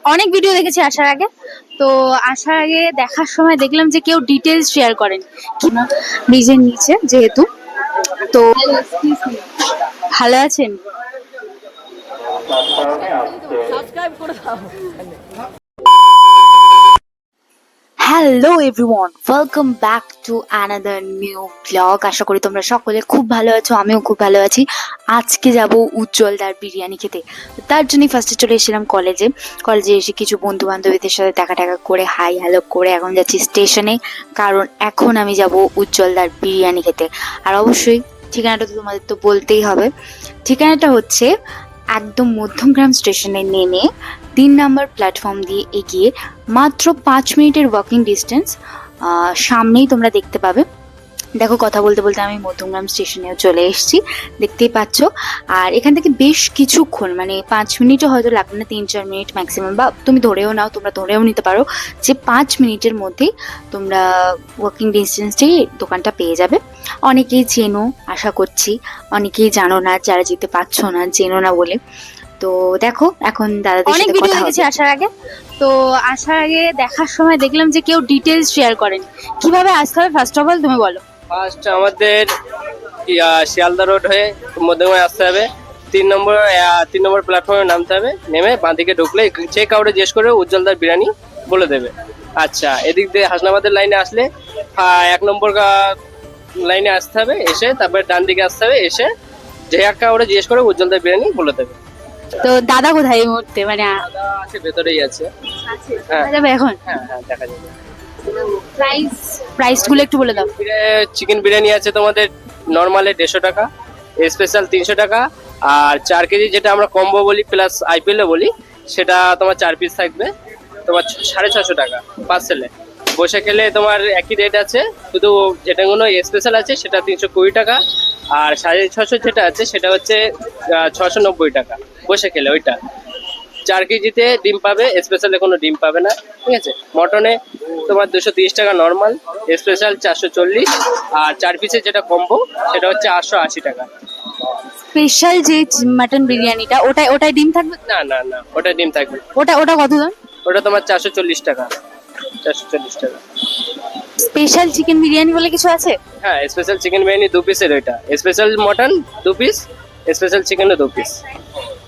অনেক ভিডিও দেখেছি আসার আগে। তো আসার আগে দেখার সময় দেখলাম যে কেউ ডিটেলস শেয়ার করেন কিনা ব্রিজের নিচে, যেহেতু তো ভালো আছেন। Hello everyone, welcome back to another new blog. আশা করি তোমরা সকলে খুব ভালো আছো, আমিও খুব ভালো আছি। আজকে যাব উজ্জ্বলদার বিরিয়ানি খেতে। তার জন্যই ফার্স্টে চলে এসেছিলাম কলেজে এসে কিছু বন্ধু বান্ধবীদের সাথে দেখা করে হাই হ্যালো করে এখন যাচ্ছি স্টেশনে, কারণ এখন আমি যাব উজ্জ্বলদার বিরিয়ানি খেতে। আর অবশ্যই ঠিকানাটা তো তোমাদের তো বলতেই হবে। ঠিকানাটা হচ্ছে একদম মধ্যমগ্রাম স্টেশনে নেমে 3 নম্বর প্ল্যাটফর্ম দিয়ে এগিয়ে মাত্র 5 মিনিটের ওয়াকিং ডিস্টেন্স। সামনেই তোমরা দেখতে পাবে। দেখো, কথা বলতে বলতে আমি মধ্যমগ্রাম স্টেশনেও চলে এসেছি, দেখতেই পাচ্ছ। আর এখান থেকে বেশ কিছুক্ষণ, মানে 5 মিনিটও হয়তো লাগবে না, 3-4 মিনিট ম্যাক্সিমাম, বা তুমি তোমরা ধরেও নিতে পারো যে 5 মিনিটের মধ্যেই তোমরা ওয়াকিং ডিস্টেন্সেই দোকানটা পেয়ে যাবে। অনেকেই চেনো আশা করছি, অনেকেই জানো না, যারা যেতে পারছো না চেনো না বলে। তো দেখো, এখন দাদাদের অনেক সাথে ভিডিও কথা দেখেছি হবে। আসার আগে। তো আসার আগে দেখার সময় দেখলাম যে কেউ ডিটেলস শেয়ার করেন কিভাবে আসতে হবে। ফার্স্ট অফ অল তুমি বলো। ফার্স্ট আমাদের শিয়ালদা রোড হয়ে মধ্যমগ্রামে আসতে হবে। 3 নম্বর প্ল্যাটফর্মে নামতে হবে। নেমে বাঁদিকে ঢুকলে যে কাউরে জিজ্ঞেস করে উজ্জ্বলদার বিরিয়ানি বলে দেবে। আচ্ছা, এদিক দিয়ে হাসনাবাদের লাইনে আসলে 1 নম্বর লাইনে আসতে হবে, এসে তারপরে ডান দিকে আসতে হবে, এসে যে কাউরে জিজ্ঞেস করে উজ্জ্বলদার বিরিয়ানি বলে দেবে। তো দাদা কোথায় এই মুহূর্তে, মানে দাদা আছে, ভেতরেই আছে। হ্যাঁ দেখা যাবে এখন? হ্যাঁ হ্যাঁ, দেখা যাবে। প্রাইস গুলো একটু বলে দাও। চিকেন বিরিয়ানি আছে তোমাদের নর্মালে 150 টাকা, স্পেশাল 300 টাকা, আর 4 কেজি যেটা আমরা কম্বো বলি প্লাস আইপিএল বলি, সেটা তোমার 4 পিস থাকবে, তোমার 650 টাকা পার্সেলে। বসে খেলে তোমার একই রেট আছে, শুধু যেটাগুলো স্পেশাল আছে সেটা 320 টাকা, আর 650 যেটা আছে সেটা হচ্ছে 690 টাকা বসে খেলে। ওইটা 4 কেজিতে ডিম পাবে, স্পেশালে কোনো ডিম পাবে না, ঠিক আছে। মটনে তোমার 230 টাকা নর্মাল, স্পেশাল 440, আর 4 পিসের যেটা কম্বো সেটা হচ্ছে 880 টাকা। স্পেশাল যে মাটন বিরিয়ানিটা, ওটাই ডিম থাকবে? না না না, ওটা ডিম থাকবে। ওটা কত দাম? ওটা তোমার 440 টাকা, 440 টাকা। স্পেশাল চিকেন বিরিয়ানি বলে কিছু আছে? হ্যাঁ, স্পেশাল চিকেন বিরিয়ানি 2 পিসের, ওইটা স্পেশাল মটন 2 পিস, স্পেশাল চিকেনও 2 পিস।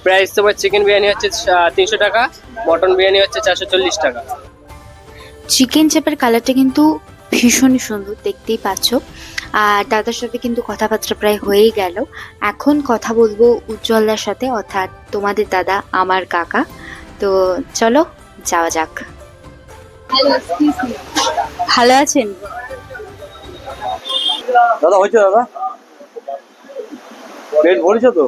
প্রাইস তোমার চিকেন বিরিয়ানি হচ্ছে 300 টাকা, মটন বিরিয়ানি হচ্ছে 440 টাকা। চিকেন চাপের কালারটা কিন্তু ভীষণই সুন্দর, দেখতেই পাচ্ছ। আর দাদার সাথে কিন্তু কথাবার্তা প্রায় হয়েই গেল। এখন কথা বলবো উজ্জ্বলদার সাথে, অর্থাৎ তোমাদের দাদা, আমার কাকা। তো চলো যাওয়া যাক। ভালো আছেন? দাদা হয়েছে দাদা, পেট ভরেছে তো?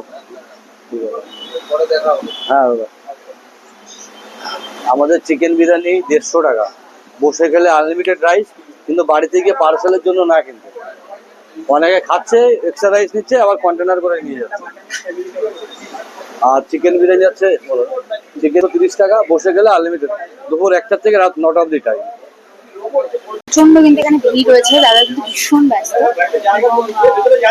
হ্যাঁ দাদা, আমাদের চিকেন বিরিয়ানি 150 টাকা, বসে গেলে আনলিমিটেড রাইস, কিন্তু বাড়িতে গিয়ে পার্সেলের জন্য না, কিন্তু অনেকে খাচ্ছে, এক্সট্রা রাইস নিচ্ছে, আবার কন্টেনার করে নিয়ে যাচ্ছে। আর চিকেন বিরিয়ানি আছে চিকেন 30 টাকা, বসে গেলে আনলিমিটেড, দুপুর 1টা থেকে রাত 9টা অব্দি টাইম। প্রচন্ড কিন্তু এখানে ভিড় রয়েছে, দাদা কিন্তু ভীষণ ব্যস্ত এবং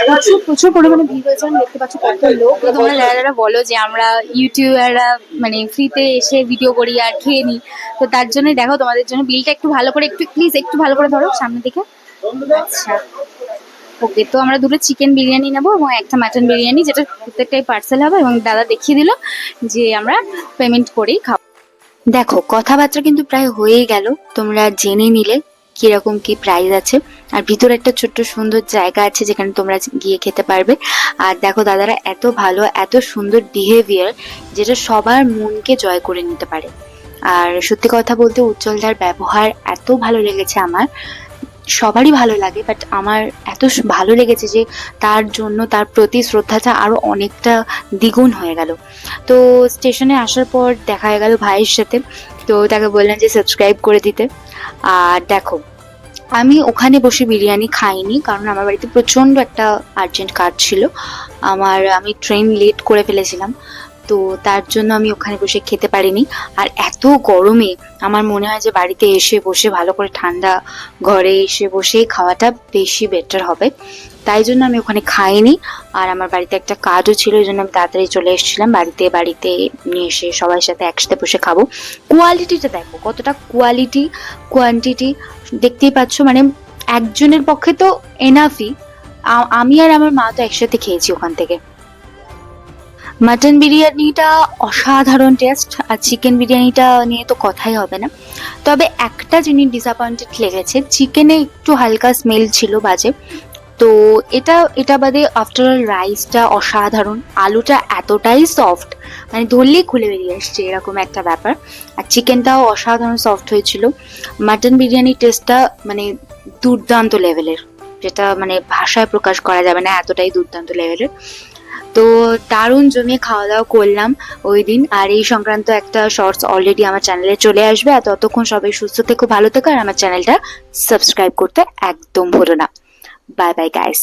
প্রচুর প্রচুর পরিমাণে ভিড় রয়েছে। আমি দেখতে পাচ্ছি কত লোক। তো তোমরা যারা বলো যে আমরা ইউটিউবাররা মানে ফ্রিতে এসে ভিডিও করি আর খেয়ে নিই, তো তার জন্যই দেখো, তোমাদের জন্য বিলটা একটু ভালো করে, একটু প্লিজ একটু ভালো করে ধরো সামনে দিকে। আচ্ছা, ওকে। তো আমরা 2টো চিকেন বিরিয়ানি নেবো এবং একটা মাটন বিরিয়ানি, যেটা প্রত্যেকটাই পার্সেল হবে, এবং দাদা দেখিয়ে দিল যে আমরা পেমেন্ট করেই খাবো। দেখো, কথাবার্তা কিন্তু প্রায় হয়েই গেল, তোমরা জেনে নিলে কিরকম কি প্রাইস আছে। আর ভিতরে একটা ছোট্ট সুন্দর জায়গা আছে যেখানে তোমরা গিয়ে খেতে পারবে। আর দেখো, দাদারা এত ভালো, এত সুন্দর বিহেভিয়ার, যেটা সবার মনকে জয় করে নিতে পারে। আর সত্যি কথা বলতে উজ্জ্বলদার ব্যবহার এত ভালো লেগেছে আমার, সবারই ভালো লাগে, বাট আমার এত ভালো লেগেছে যে তার জন্য তার প্রতি শ্রদ্ধাটা আরো অনেকটা দ্বিগুণ হয়ে গেল। তো স্টেশনে আসার পর দেখা হয়ে গেল ভাইয়ের সাথে। তো তাকে বললাম যে সাবস্ক্রাইব করে দিতে। আর দেখো, আমি ওখানে বসে বিরিয়ানি খাইনি, কারণ আমার বাড়িতে প্রচণ্ড একটা আর্জেন্ট কাজ ছিল। আমি ট্রেন লেট করে ফেলেছিলাম। তো তার জন্য আমি ওখানে বসে খেতে পারিনি। আর এত গরমে আমার মনে হয় যে বাড়িতে এসে বসে ভালো করে ঠান্ডা ঘরে এসে বসেই খাওয়াটা বেশি বেটার হবে, তাই জন্য আমি ওখানে খাইনি। আর আমার বাড়িতে একটা কাজও ছিল, এই জন্য আমি তাড়াতাড়ি চলে এসেছিলাম বাড়িতে নিয়ে এসে সবার সাথে একসাথে বসে খাবো। কোয়ালিটিটা দেখো কতটা কোয়ালিটি কোয়ান্টিটি, দেখতেই পাচ্ছ, মানে একজনের পক্ষে তো এনাফই। আমি আর আমার মা তো একসাথে খেয়েছি ওখান থেকে। মাটন বিরিয়ানিটা অসাধারণ টেস্ট, আর চিকেন বিরিয়ানিটা নিয়ে তো কথাই হবে না। তবে একটা জিনিস ডিসঅ্যাপয়েন্টেড লেগেছে, চিকেনে একটু হালকা স্মেল ছিল বাজে। তো এটা বাদে আফটার অল রাইসটা অসাধারণ, আলুটা এতটাই সফট মানে ধরলেই খুলে বেরিয়ে আসছে এরকম একটা ব্যাপার। আর চিকেনটাও অসাধারণ সফট হয়েছিল। মাটন বিরিয়ানির টেস্টটা মানে দুর্দান্ত লেভেলের, যেটা মানে ভাষায় প্রকাশ করা যাবে না, এতটাই দুর্দান্ত লেভেলের। তো দারুণ জমিয়ে খাওয়া দাওয়া করলাম ওই দিন। আর এই সংক্রান্ত একটা শর্টস অলরেডি আমার চ্যানেলে চলে আসবে। আর ততক্ষণ সবাই সুস্থ থেকো, ভালো থেকো, আর আমার চ্যানেলটা সাবস্ক্রাইব করতে একদম ভুলো না। Bye bye guys.